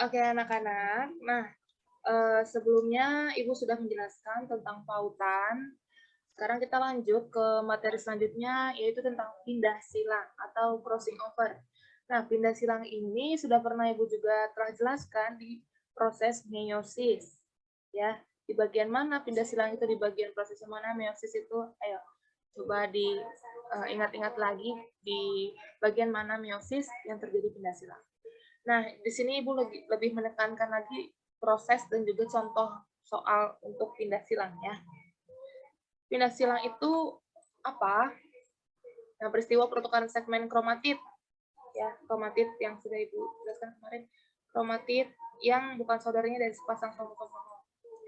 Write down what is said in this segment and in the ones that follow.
Oke, anak-anak. Nah, sebelumnya Ibu sudah menjelaskan tentang pautan. Sekarang kita lanjut ke materi selanjutnya, yaitu tentang pindah silang atau crossing over. Nah, pindah silang ini sudah pernah Ibu juga telah jelaskan di proses meiosis. Ya, di bagian mana pindah silang itu, di bagian proses mana meiosis itu? Ayo, coba diingat-ingat lagi di bagian mana meiosis yang terjadi pindah silang. Nah, di sini Ibu lebih menekankan lagi proses dan juga contoh soal untuk pindah silang ya. Pindah silang itu apa? Nah, peristiwa pertukaran segmen kromatid ya, kromatid yang sudah Ibu jelaskan kemarin, kromatid yang bukan saudaranya dari sepasang kromosom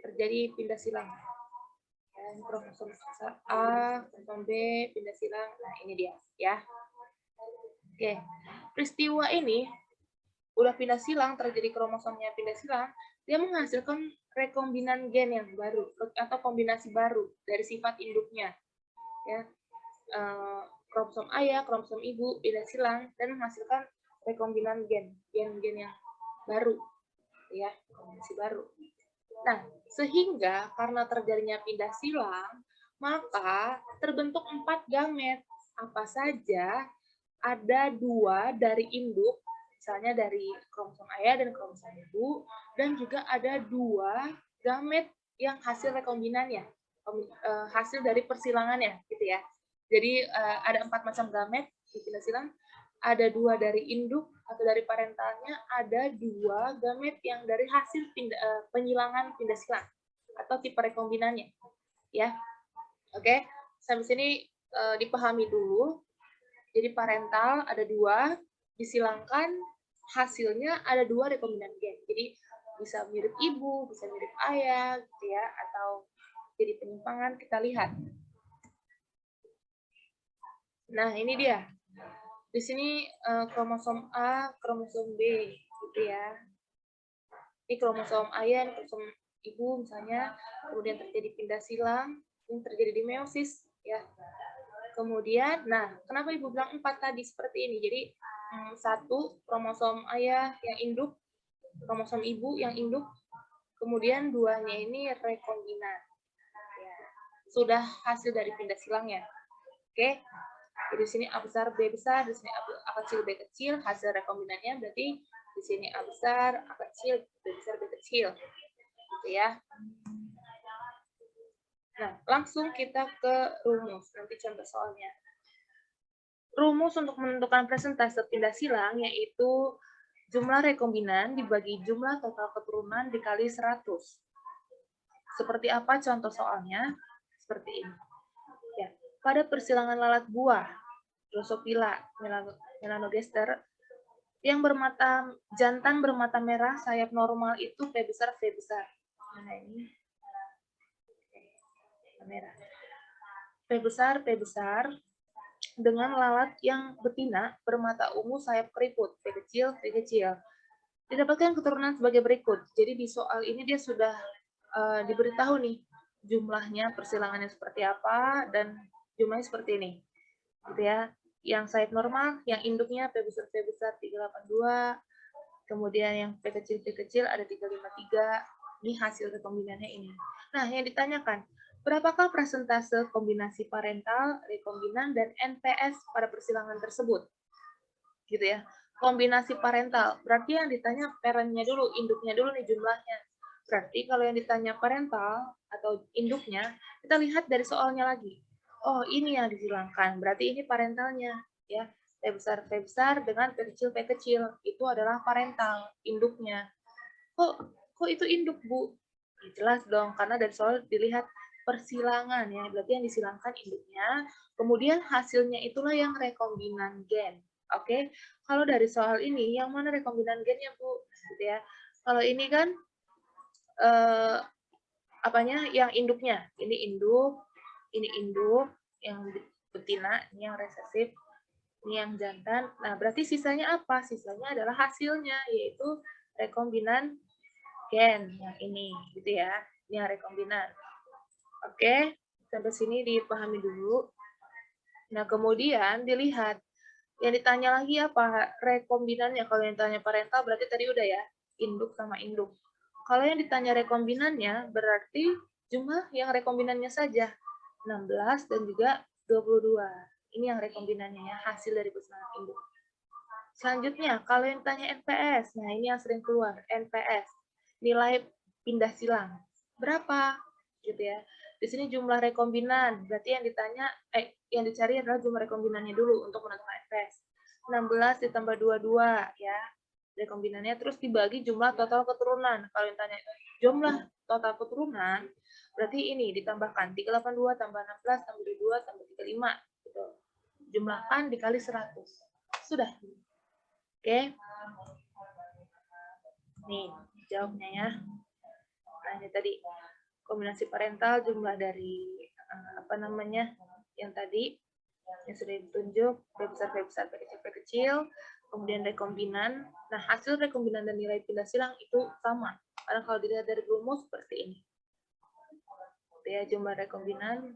terjadi pindah silang. Dan kromosom A, kromosom B, pindah silang. Nah, ini dia ya. Oke. Peristiwa ini udah pindah silang, terjadi kromosomnya pindah silang, dia menghasilkan rekombinan gen yang baru atau kombinasi baru dari sifat induknya ya. Kromosom ayah, kromosom ibu pindah silang dan menghasilkan rekombinan gen-gen yang baru ya, kombinasi baru. Nah, sehingga karena terjadinya pindah silang, maka terbentuk 4 gamet. Apa saja? Ada 2 dari induk, misalnya dari kromosom ayah dan kromosom ibu, dan juga ada 2 gamet yang hasil rekombinannya, hasil dari persilangannya, gitu ya. Jadi ada 4 macam gamet di pindah silang, ada 2 dari induk atau dari parentalnya, ada 2 gamet yang dari hasil penyilangan pindah silang atau tipe rekombinannya, ya. Oke, sampai sini dipahami dulu. Jadi parental ada 2, disilangkan hasilnya ada 2 rekombinan gen. Jadi bisa mirip ibu, bisa mirip ayah, gitu ya, atau jadi penyimpangan, kita lihat. Nah, ini dia. Di sini kromosom A, kromosom B, gitu ya. Ini kromosom ayah, kromosom ibu misalnya, kemudian terjadi pindah silang, ini terjadi di meiosis, ya. Kemudian, nah, kenapa Ibu bilang 4 tadi seperti ini? Jadi, 1 kromosom ayah yang induk, kromosom ibu yang induk, kemudian 2-nya ini rekombinan. Ya, sudah hasil dari pindah silangnya. Oke. Jadi di sini A besar, B besar, di sini A kecil, B kecil, hasil rekombinannya berarti di sini A besar, A kecil, B besar, B kecil. Gitu ya. Nah, langsung kita ke rumus, nanti contoh soalnya. Rumus untuk menentukan persentase pindah silang yaitu jumlah rekombinan dibagi jumlah total keturunan dikali 100. Seperti apa contoh soalnya? Seperti ini. Ya, pada persilangan lalat buah, Drosophila melanogester, yang jantan bermata merah sayap normal itu P besar, V besar. Nah, ini merah. P besar, dengan lalat yang betina bermata ungu sayap keriput, P kecil, V kecil. Didapatkan keturunan sebagai berikut. Jadi di soal ini dia sudah diberitahu nih jumlahnya, persilangannya seperti apa, dan jumlahnya seperti ini. Gitu ya. Yang sayap normal, yang induknya P besar 382, kemudian yang P kecil ada 353. Ini hasil rekombinannya ini. Nah, yang ditanyakan, berapakah persentase kombinasi parental, rekombinan, dan NPS pada persilangan tersebut? Gitu ya. Kombinasi parental, berarti yang ditanya parentnya dulu, induknya dulu nih jumlahnya. Berarti kalau yang ditanya parental atau induknya, kita lihat dari soalnya lagi. Oh, ini yang disilangkan, berarti ini parentalnya. Ya, P besar dengan P kecil, itu adalah parental, induknya. Kok itu induk, Bu? Ya, jelas dong, karena dari soal dilihat persilangan ya, berarti yang disilangkan induknya, kemudian hasilnya itulah yang rekombinan gen. Oke, kalau dari soal ini yang mana rekombinan gennya, Bu? Gitu ya. Kalau ini kan apanya? Yang induknya. Ini induk, yang betina, ini yang resesif, ini yang jantan. Nah, berarti sisanya apa? Sisanya adalah hasilnya, yaitu rekombinan gen yang ini, gitu ya. Ini yang rekombinan. Oke, sampai sini dipahami dulu. Nah, kemudian dilihat yang ditanya lagi apa? Rekombinannya. Kalau yang ditanya parental berarti tadi udah ya. induk sama induk. Kalau yang ditanya rekombinannya, berarti jumlah yang rekombinannya saja, 16 dan juga 22. Ini yang rekombinannya ya, hasil dari pesanan induk. Selanjutnya, kalau yang tanya NPS, nah ini yang sering keluar, NPS, nilai pindah silang. Berapa? Gitu ya. Di sini jumlah rekombinan, berarti yang ditanya, yang dicari adalah jumlah rekombinannya dulu untuk menentukan NPS. 16 ditambah 22 ya, rekombinannya, terus dibagi jumlah total keturunan. Kalau yang tanya jumlah total keturunan, berarti ini ditambahkan 382 tambah 16 tambah 22 tambah 35 gitu. Jumlahkan dikali 100. Sudah. Oke. Nih, jawabnya ya. Nah, ini tadi kombinasi parental jumlah dari yang tadi yang sudah ditunjuk, P besar, P besar, P kecil, P kecil, kemudian rekombinan. Nah, hasil rekombinan dan nilai pindah silang itu sama. Karena kalau dilihat dari rumus seperti ini. Ya, jumlah rekombinan.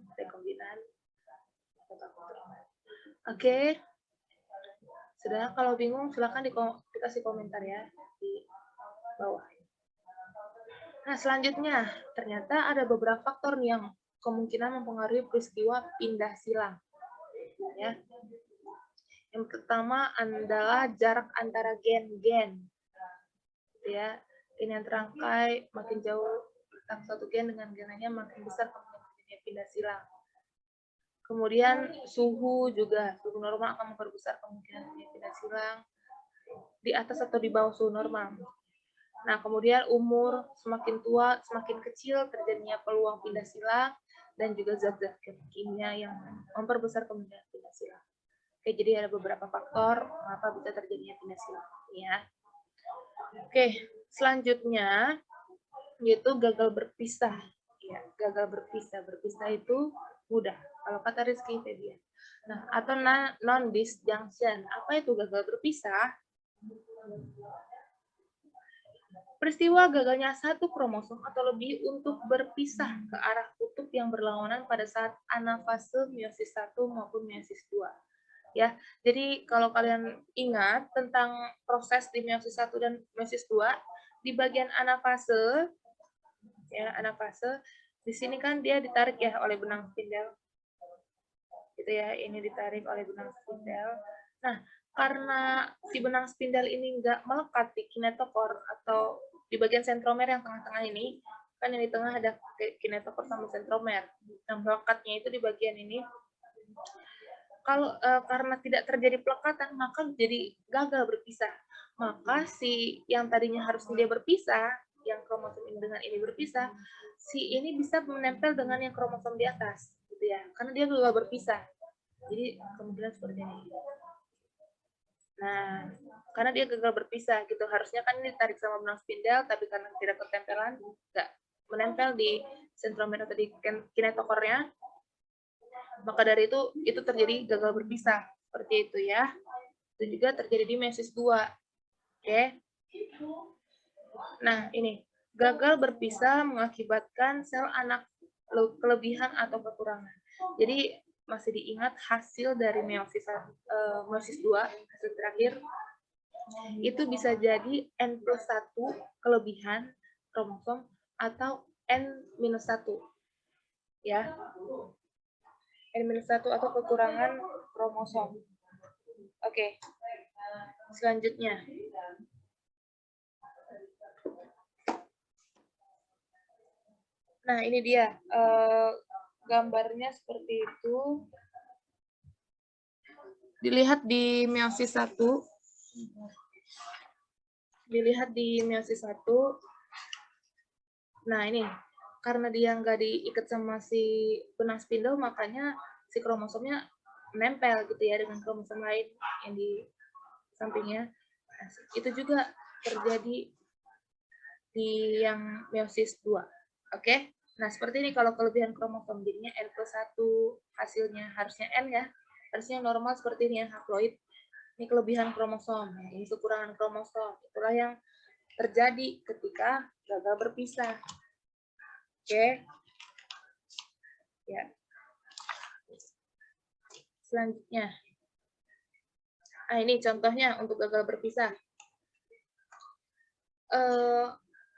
Oke. Sudah, kalau bingung silahkan dikasih komentar ya di bawah. Nah, selanjutnya, ternyata ada beberapa faktor yang kemungkinan mempengaruhi peristiwa pindah silang. Ya. Yang pertama adalah jarak antara gen-gen. Ya, gen yang terangkai makin jauh tentang satu gen dengan gen lainnya makin besar kemungkinan pindah silang. Kemudian suhu normal akan memperbesar kemungkinan pindah silang di atas atau di bawah suhu normal. Nah, kemudian umur semakin tua, semakin kecil terjadinya peluang pindah silang dan juga zat-zat kimia yang memperbesar kemungkinan pindah silang. Oke, jadi ada beberapa faktor mengapa bisa terjadinya pindah silang ya. Oke, selanjutnya yaitu gagal berpisah. Ya, gagal berpisah. Berpisah itu mudah. Kalau kata Rizky Febian. Nah, atau non-disjunction. Apa itu gagal berpisah? Peristiwa gagalnya satu kromosom atau lebih untuk berpisah ke arah kutub yang berlawanan pada saat anafase meiosis 1 maupun meiosis 2. Ya, jadi kalau kalian ingat tentang proses di meiosis 1 dan meiosis 2, di bagian anafase, ya, anafase, di sini kan dia ditarik ya oleh benang spindel. Gitu ya, ini ditarik oleh benang spindel. Nah, karena si benang spindel ini nggak melekat di kinetokor atau di bagian sentromer yang tengah-tengah ini, kan yang di tengah ada kinetokor sama sentromer. Nah, melekatnya itu di bagian ini. Kalau karena tidak terjadi pelekatan, maka jadi gagal berpisah. Maka si yang tadinya harusnya dia berpisah, yang kromosom ini dengan ini berpisah, si ini bisa menempel dengan yang kromosom di atas, gitu ya. Karena dia gagal berpisah. Jadi kemungkinan seperti ini. Nah, karena dia gagal berpisah gitu, harusnya kan ini ditarik sama benang spindel, tapi karena tidak ketempelan, nggak menempel di sentromer atau di kinetokornya, maka dari itu terjadi gagal berpisah seperti itu ya. Itu juga terjadi di meiosis 2. Oke. Nah, ini gagal berpisah mengakibatkan sel anak kelebihan atau kekurangan. Jadi masih diingat hasil dari meiosis 2, hasil terakhir, itu bisa jadi N+1 kelebihan kromosom atau N-1 ya. N-1 atau kekurangan kromosom. Oke. Selanjutnya. Nah, ini dia gambarnya seperti itu. Dilihat di meiosis 1. Nah, ini karena dia nggak diikat sama si benang spindel, makanya si kromosomnya menempel gitu ya dengan kromosom lain yang di sampingnya. Nah, itu juga terjadi di yang meiosis 2. Oke? Nah, seperti ini kalau kelebihan kromosom, jadinya N+1 hasilnya harusnya N ya. Harusnya normal seperti ini ya, haploid. Ini kelebihan kromosom, ini kekurangan kromosom. Itulah yang terjadi ketika gagal berpisah. Oke. Ya. Selanjutnya. Nah, ini contohnya untuk gagal berpisah.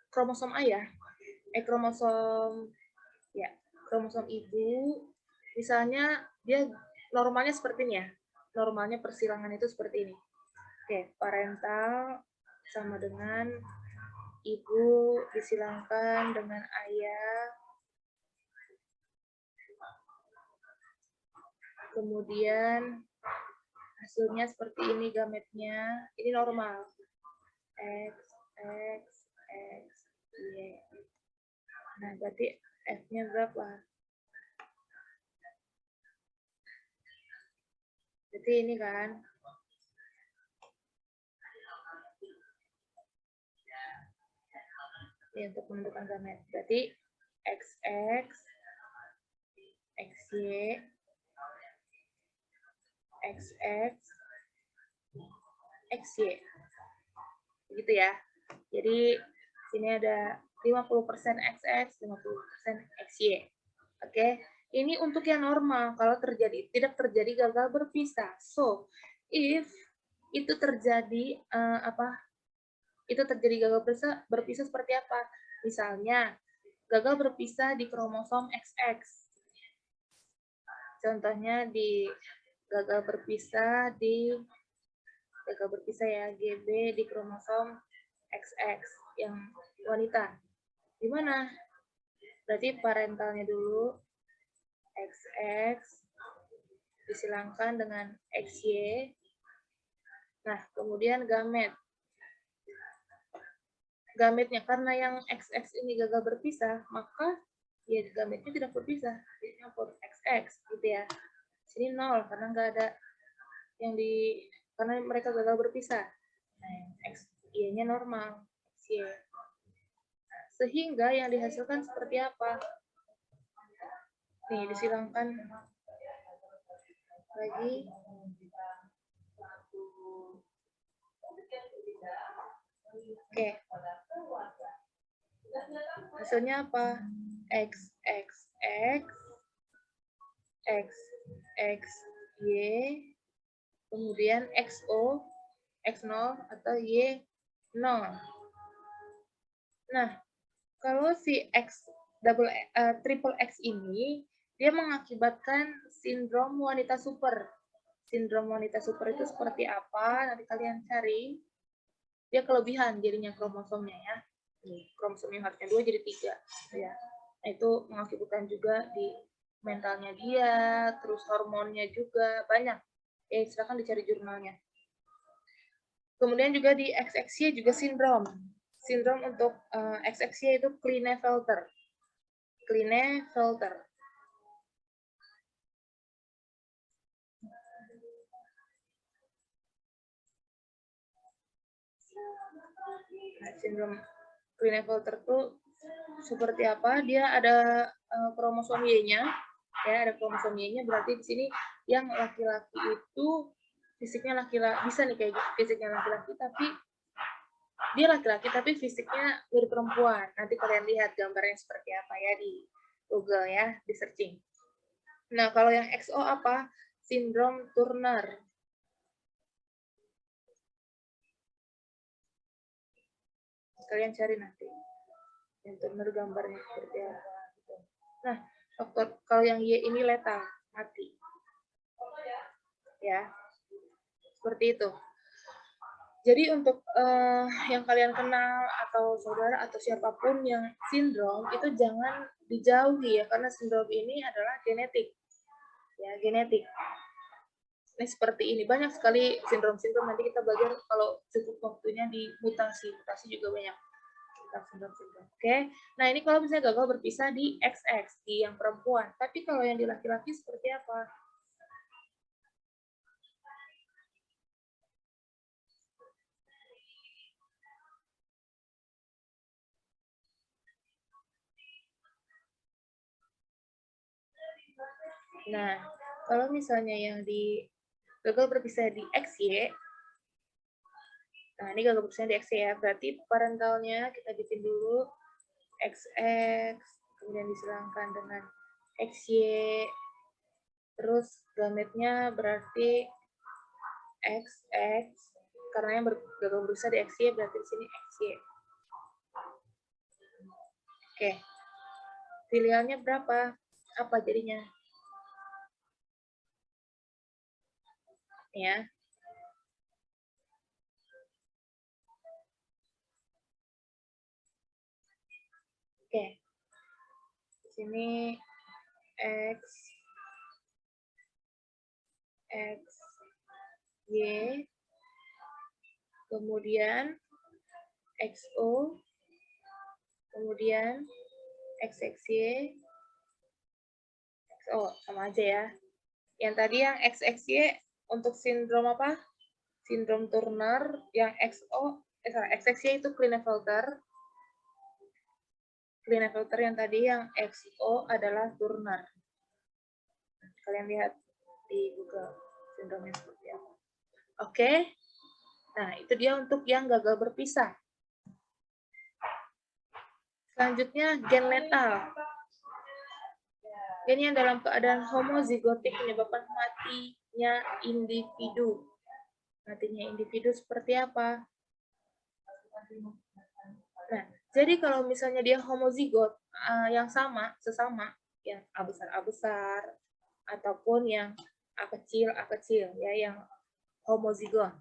kromosom ayah, kromosom ya, kromosom ibu, misalnya dia normalnya seperti ini ya. Normalnya persilangan itu seperti ini. Oke, parental sama dengan ibu disilangkan dengan ayah. Kemudian hasilnya seperti ini gametnya. Ini normal. X, X, X, Y. Nah, berarti F-nya berapa? Berarti ini kan. Ini untuk menentukan gamet. Berarti XX, XY, XX, XY. Begitu ya. Jadi sini ada 50% XX, 50% XY. Oke, ini untuk yang normal. Kalau tidak terjadi gagal berpisah. So, if itu terjadi Itu terjadi gagal berpisah seperti apa? Misalnya, gagal berpisah di kromosom XX. Contohnya gagal berpisah ya GB di kromosom XX yang wanita. Gimana? Berarti parentalnya dulu XX disilangkan dengan XY. Nah, kemudian gametnya karena yang XX ini gagal berpisah, maka ya gametnya tidak berpisah, jadi nyampur XX gitu ya. Sini 0 karena nggak ada karena mereka gagal berpisah. Nah, X Y-nya normal, XY. Sehingga yang dihasilkan seperti apa? Nih, disilangkan lagi. Oke. Hasilnya apa? X, X, X, X, X, Y, kemudian XO, X0 atau Y0. Nah, kalau si triple X ini, dia mengakibatkan sindrom wanita super. Sindrom wanita super itu seperti apa? Nanti kalian cari. Dia kelebihan jadinya kromosomnya ya. Kromosom yang harusnya 2 jadi 3. Ya. Nah, itu mengakibatkan juga di mentalnya dia, terus hormonnya juga banyak. Ya, silakan dicari jurnalnya. Kemudian juga di XXY juga sindrom. Sindrom untuk XXY itu Klinefelter. Klinefelter. Nah, sindrom Klinefelter itu seperti apa? Dia ada kromosom Y-nya, ya ada kromosom Y-nya. Berarti di sini yang laki-laki itu fisiknya laki-laki, bisa nih kayak gitu, fisiknya laki-laki tapi dia laki-laki tapi fisiknya mirip perempuan. Nanti kalian lihat gambarnya seperti apa ya di Google ya, di searching. Nah, kalau yang XO apa? Sindrom Turner. Kalian cari nanti. Yang Turner gambarnya seperti apa. Nah, kalau yang Y ini letal, mati. Ya, seperti itu. Jadi untuk yang kalian kenal atau saudara atau siapapun yang sindrom itu jangan dijauhi ya, karena sindrom ini adalah genetik. Ya, genetik. Ini seperti ini, banyak sekali sindrom-sindrom, nanti kita belajar kalau cukup waktunya di mutasi juga banyak. Sindrom-sindrom. Oke, nah ini kalau misalnya gagal berpisah di XX, di yang perempuan. Tapi kalau yang di laki-laki seperti apa? Nah, kalau misalnya yang gagal berpisah di XY, nah ini gagal berpisah di XY ya, berarti parentalnya kita bikin dulu XX, kemudian disilangkan dengan XY, terus gametnya berarti XX, karena yang gagal berpisah di XY berarti di sini XY. Oke. Filialnya berapa? Apa jadinya? Ya. Oke. Di sini X, X, Y, kemudian XO, kemudian XXY, XO, sama aja ya. Yang tadi yang XXY untuk sindrom apa? Sindrom Turner, yang XXY itu Klinefelter. Klinefelter yang tadi yang XO adalah Turner. Kalian lihat di Google sindromnya seperti apa. Oke. Nah, itu dia untuk yang gagal berpisah. Selanjutnya gen letal. Gen yang dalam keadaan homozigotik menyebabkan matinya individu. Matinya individu seperti apa? Nah, jadi kalau misalnya dia homozigot yang sesama, yang A besar, ataupun yang A kecil, ya, yang homozigot.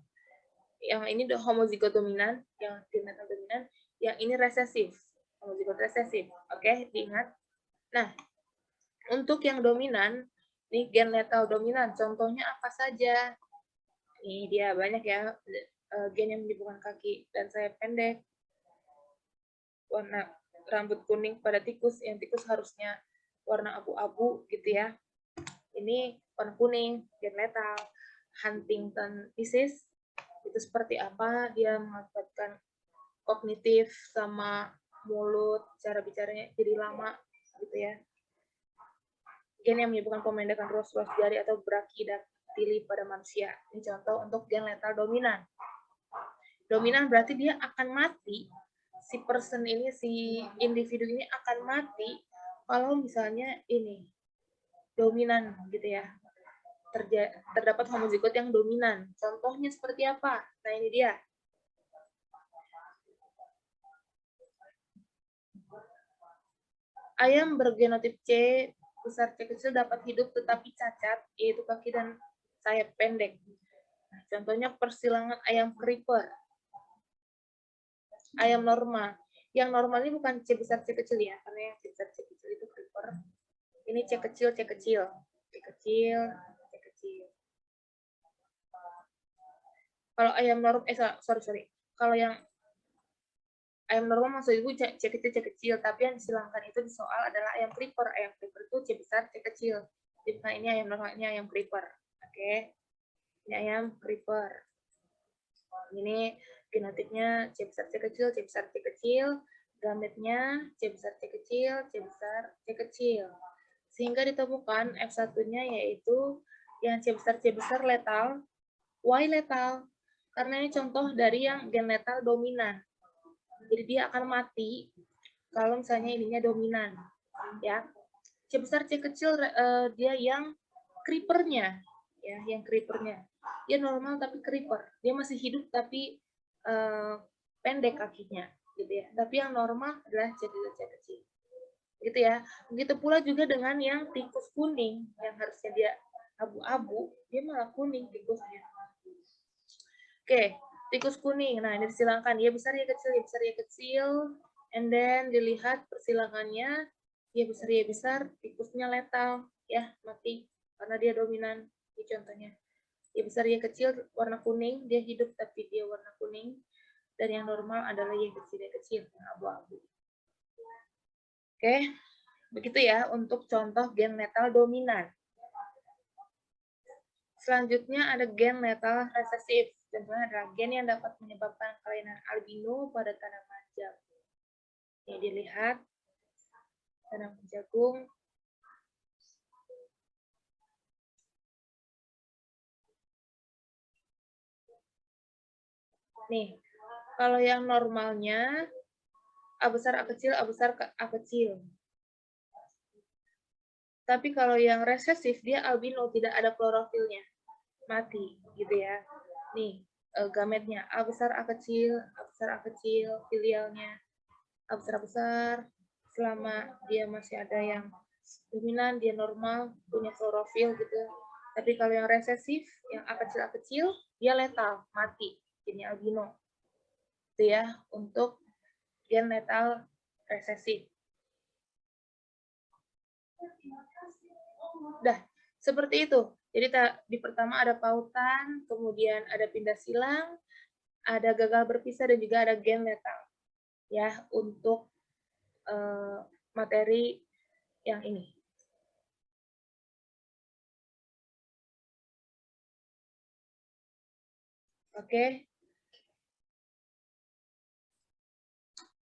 Yang ini homozigot dominan, yang gen letal dominan, yang ini resesif, homozigot resesif. Oke, diingat. Nah, untuk yang dominan, nih gen letal dominan, contohnya apa saja? Ini dia banyak ya, gen yang menyebabkan kaki dan sayap pendek, warna rambut kuning pada tikus, yang tikus harusnya warna abu-abu gitu ya. Ini warna kuning, gen letal. Huntington disease, itu seperti apa? Dia mengakibatkan kognitif sama mulut, cara bicaranya jadi lama gitu ya. Gen yang menyebabkan pemendekan ruas-ruas jari atau brachidaktili pada manusia. Ini contoh untuk gen letal dominan. Dominan berarti dia akan mati, si person ini, si individu ini akan mati kalau misalnya ini dominan gitu ya. Terdapat homozigot yang dominan. Contohnya seperti apa? Nah, ini dia. Ayam bergenotip C besar C kecil dapat hidup tetapi cacat, yaitu kaki dan sayap pendek. Nah, contohnya persilangan ayam creeper. Ayam normal. Yang normal ini bukan C besar C kecil ya, karena yang C besar C kecil itu creeper. Ini C kecil, C kecil. C kecil, C kecil. Kalau ayam normal, sorry. Kalau yang ayam normal maksud ibu C kecil, C kecil. Tapi yang disilangkan itu di soal adalah ayam creeper. Ayam creeper itu C besar, C kecil. Jadi bukan ini ayam normal, ini ayam creeper. Oke. Ini ayam creeper. Ini genotipnya C besar, C kecil, C besar, C kecil. Gametnya C besar, C kecil, C besar, C kecil. Sehingga ditemukan F1-nya yaitu yang C besar letal. Why letal? Karena ini contoh dari yang gen letal dominan. Jadi dia akan mati kalau misalnya ininya dominan. Ya. C besar, C kecil dia yang creepernya. Ya, yang creepernya. Dia normal tapi creeper. Dia masih hidup tapi pendek kakinya. Gitu ya. Tapi yang normal adalah C besar, C kecil. Gitu ya. Begitu pula juga dengan yang tikus kuning, yang harusnya dia abu-abu, dia malah kuning tikusnya. Oke, tikus kuning. Nah, ini disilangkan. Ya besar, ya kecil, ya besar, ya kecil. And then dilihat persilangannya, ya besar, ya besar, tikusnya letal. Ya, mati. Karena dia dominan. Ini contohnya. Ya besar, ya kecil, warna kuning. Dia hidup, tapi dia warna kuning. Dan yang normal adalah ya kecil, yang abu-abu. Oke, begitu ya untuk contoh gen letal dominan. Selanjutnya ada gen letal resesif. Contohnya adalah gen yang dapat menyebabkan kelainan albino pada tanaman jagung. Ini dilihat tanaman jagung. Nih, kalau yang normalnya A besar, A kecil, A besar, A kecil. Tapi kalau yang resesif, dia albino, tidak ada klorofilnya. Mati, gitu ya. Nih, gametnya A besar, A kecil, A besar, A kecil, filialnya A besar, A besar, C selama dia masih ada yang dominan, dia normal, punya klorofil gitu. Tapi kalau yang resesif, yang A kecil-kecil, dia letal, mati, ini albino. Itu ya, untuk gen letal resesif. Dah, seperti itu. Jadi di pertama ada pautan, kemudian ada pindah silang, ada gagal berpisah, dan juga ada gen letal. Ya, untuk materi yang ini. Oke,